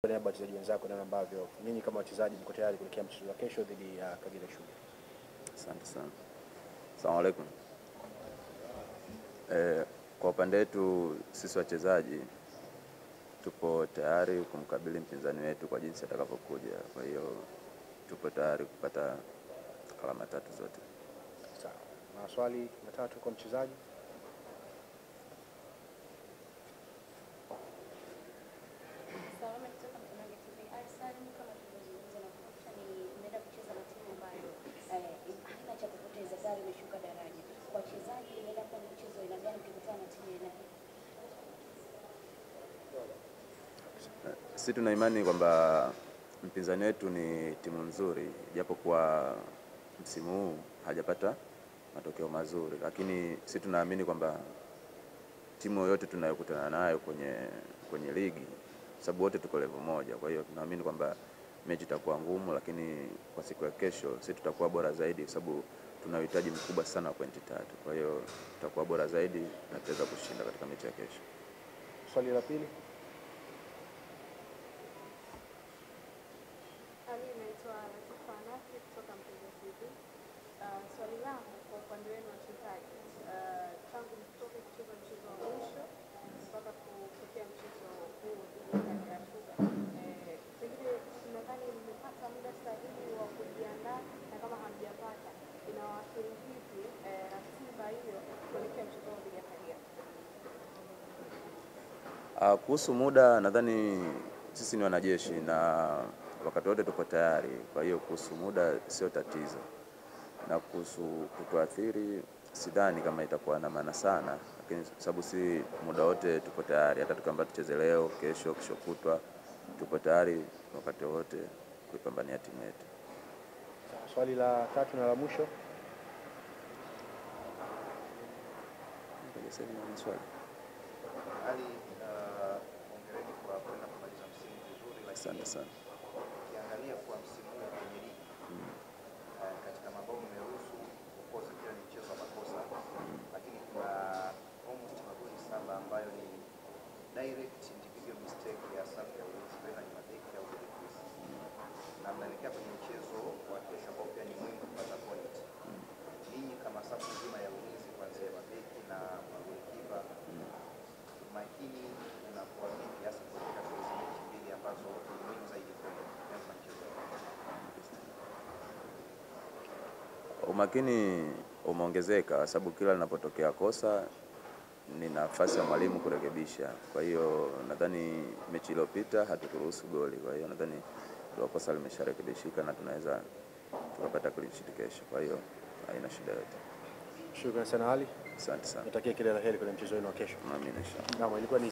Kwa niaba ya wachezaji wenzako na ambavyo ninyi kama wachezaji mko tayari kuelekea mchezo wa kesho dhidi ya Kagera Sugar. Asante sana. Asalamu alaykum. Kwa upande wetu sisi wachezaji tupo tayari kumkabili mpinzani wetu kwa jinsi atakavyokuja. Kwa hiyo tupo tayari kupata alama tatu zote. Sawa. Maswali matatu kwa mchezaji. Sisi tuna imani kwamba mpinzani wetu ni timu nzuri, japo kwa msimu huu hajapata matokeo mazuri, lakini sisi tunaamini kwamba timu yoyote tunayokutana nayo kwenye ligi, sababu wote tuko level moja, kwa hiyo tunaamini kwamba mechi itakuwa ngumu, lakini kwa siku ya kesho sisi tutakuwa bora zaidi kwa sababu tuna uhitaji mkubwa sana wa pointi 3. Kwa hiyo tutakuwa bora zaidi na tutaweza kushinda katika mechi ya kesho. Swali la pili. Swali langu kwa upande wenu wachezaji, tangu mtoke kucheza mchezo wa mwisho mpaka kufikia mchezo huu dhidi ya Sugar, pengine nadhani mmepata muda sahihi wa kujiandaa, na kama hamjapata inawaathiri vipi ratiba hiyo kuelekea mchezo dhidi ya Kagera? Kuhusu muda, nadhani sisi ni wanajeshi na wakati wote tupo tayari, kwa hiyo kuhusu muda sio tatizo. Na kuhusu kutuathiri sidhani kama itakuwa na maana sana, lakini sababu si muda wote tupo tayari, hata tukiamba tucheze leo, kesho kutwa, tupo tayari wakati wote kuipambania timu yetu. Swali la tatu na la mwisho. Swali. Hongereni kwa kwenda kumaliza msimu vizuri, lakini asante sana. Ukiangalia kwa msimu huu kwenye ligi katika mabao mmeruhusu, of course kila ni mchezo wa makosa, lakini kuna almost magoli 7 ambayo ni direct individual mistake ya safu ya ulinzi, wena ni mabeki au defense. Na mnaelekea kwenye mchezo wa kesho ambao pia ni muhimu kupata point. Ninyi kama safu nzima ya ulinzi kuanzia mabeki na magolikipa, makini unakuwa vipi hasa katika hizo mechi mbili ambazo ni muhimu zaidi kwa mchezo? Umakini umeongezeka sababu kila linapotokea kosa ni nafasi ya mwalimu kurekebisha. Kwa hiyo nadhani mechi iliyopita hatukuruhusu goli. Kwa hiyo nadhani ndio kosa limesharekebishika na tunaweza tukapata clean sheet kesho. Kwa hiyo haina shida yote. Shukrani sana Ali. Asante sana. Natakia kila la heri kwenye mchezo wenu wa kesho. Amina inshallah. Naam, ilikuwa ni